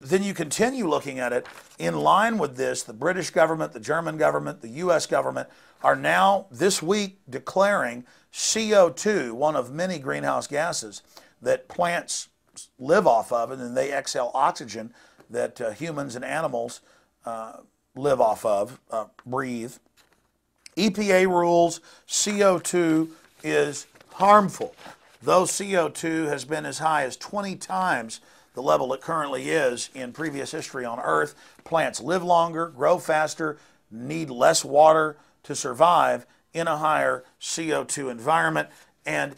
then you continue looking at it in line with this. The British government, the German government, the U.S. government are now this week declaring CO2, one of many greenhouse gases that plants live off of, and then they exhale oxygen that humans and animals live off of, breathe. EPA rules CO2 is harmful. Though CO2 has been as high as 20 times the level it currently is in previous history on Earth, plants live longer, grow faster, need less water to survive in a higher CO2 environment. And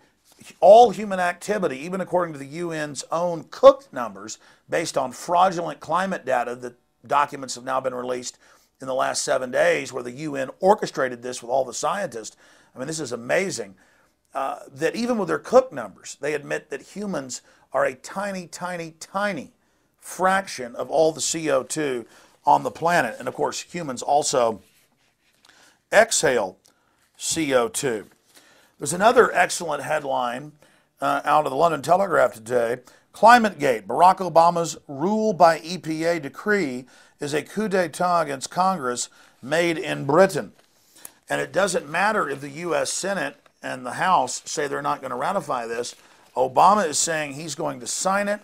all human activity, even according to the UN's own cooked numbers, based on fraudulent climate data that documents have now been released in the last 7 days, where the UN orchestrated this with all the scientists. I mean, this is amazing. That even with their cooked numbers, they admit that humans are a tiny, tiny, tiny fraction of all the CO2 on the planet. And of course, humans also exhale CO2. There's another excellent headline out of the London Telegraph today. Climategate, Barack Obama's rule by EPA decree is a coup d'etat against Congress made in Britain. And it doesn't matter if the U.S. Senate and the House say they're not going to ratify this. Obama is saying he's going to sign it,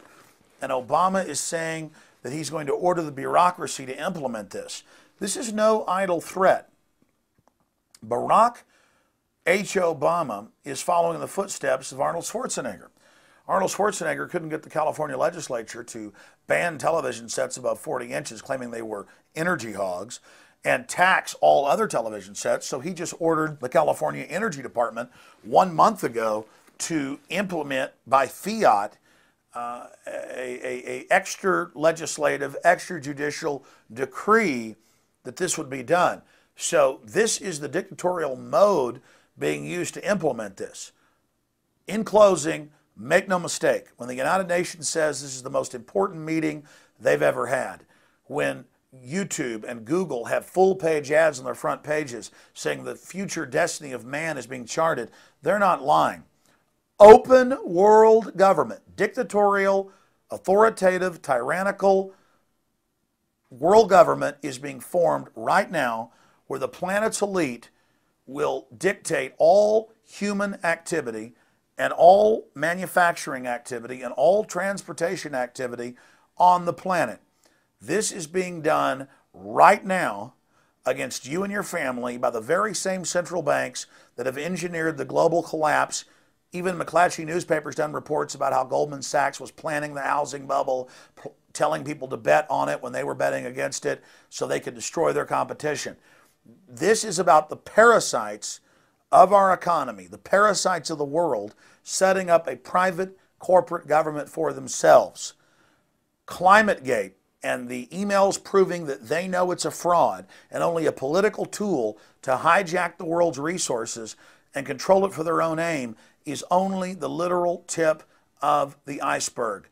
and Obama is saying that he's going to order the bureaucracy to implement this. This is no idle threat. Barack H. Obama is following in the footsteps of Arnold Schwarzenegger. Arnold Schwarzenegger couldn't get the California legislature to ban television sets above 40 inches, claiming they were energy hogs, and tax all other television sets. So he just ordered the California Energy Department 1 month ago to implement by fiat a extra legislative, extrajudicial decree that this would be done. So this is the dictatorial mode being used to implement this. In closing, make no mistake, when the United Nations says this is the most important meeting they've ever had, when YouTube and Google have full-page ads on their front pages saying the future destiny of man is being charted, they're not lying. Open world government, dictatorial, authoritative, tyrannical world government is being formed right now, where the planet's elite will dictate all human activity and all manufacturing activity and all transportation activity on the planet. This is being done right now against you and your family by the very same central banks that have engineered the global collapse. Even McClatchy newspaper's done reports about how Goldman Sachs was planning the housing bubble, telling people to bet on it when they were betting against it so they could destroy their competition. This is about the parasites of our economy, the parasites of the world, setting up a private corporate government for themselves. Climategate and the emails proving that they know it's a fraud and only a political tool to hijack the world's resources and control it for their own aim is only the literal tip of the iceberg.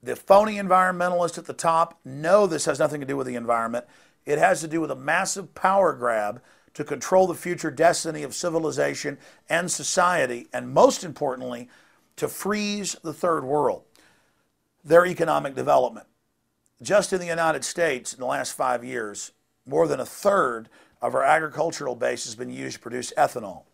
The phony environmentalists at the top know this has nothing to do with the environment. It has to do with a massive power grab to control the future destiny of civilization and society, and most importantly, to freeze the third world, their economic development. Just in the United States, in the last 5 years, more than a third of our agricultural base has been used to produce ethanol.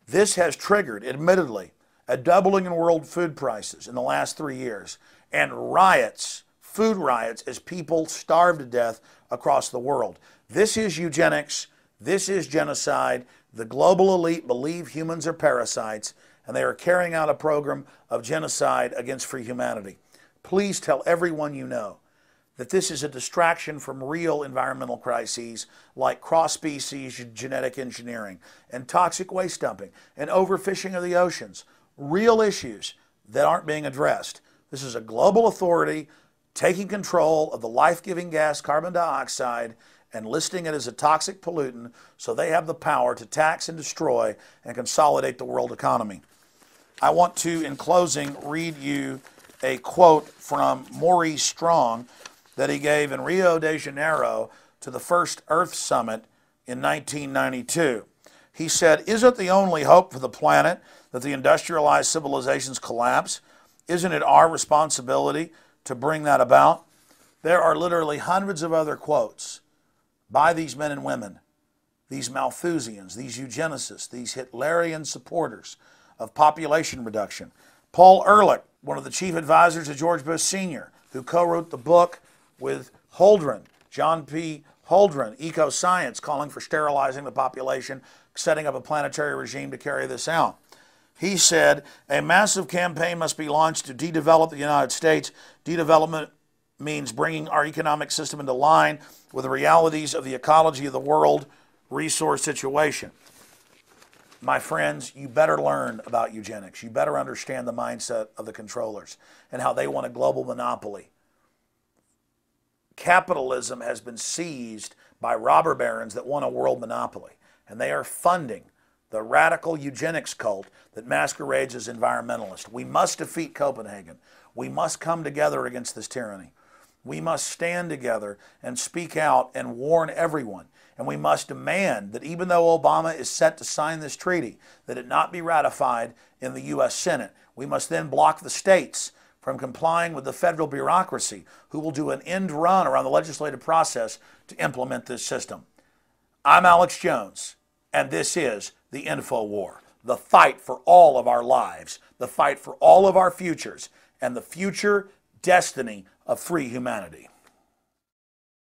This has triggered, admittedly, a doubling in world food prices in the last 3 years, and riots, food riots, as people starve to death across the world. This is eugenics. This is genocide. The global elite believe humans are parasites, and they are carrying out a program of genocide against free humanity. Please tell everyone you know that this is a distraction from real environmental crises like cross-species genetic engineering and toxic waste dumping and overfishing of the oceans, real issues that aren't being addressed. This is a global authority taking control of the life-giving gas carbon dioxide and listing it as a toxic pollutant so they have the power to tax and destroy and consolidate the world economy. I want to, in closing, read you a quote from Maurice Strong that he gave in Rio de Janeiro to the first Earth Summit in 1992. He said, "Isn't the only hope for the planet that the industrialized civilizations collapse? Isn't it our responsibility to bring that about? There are literally hundreds of other quotes by these men and women, these Malthusians, these eugenicists, these Hitlerian supporters of population reduction. Paul Ehrlich, one of the chief advisors of George Bush Sr., who co-wrote the book with Holdren, John P. Holdren, Eco-Science, calling for sterilizing the population, setting up a planetary regime to carry this out. He said, a massive campaign must be launched to de-develop the United States. De-development means bringing our economic system into line with the realities of the ecology of the world resource situation. My friends, you better learn about eugenics. You better understand the mindset of the controllers and how they want a global monopoly. Capitalism has been seized by robber barons that want a world monopoly, and they are funding the radical eugenics cult that masquerades as environmentalist. We must defeat Copenhagen. We must come together against this tyranny. We must stand together and speak out and warn everyone. And we must demand that even though Obama is set to sign this treaty, that it not be ratified in the U.S. Senate. We must then block the states from complying with the federal bureaucracy, who will do an end run around the legislative process to implement this system. I'm Alex Jones, and this is the Info War, the fight for all of our lives, the fight for all of our futures, and the future destiny of free humanity.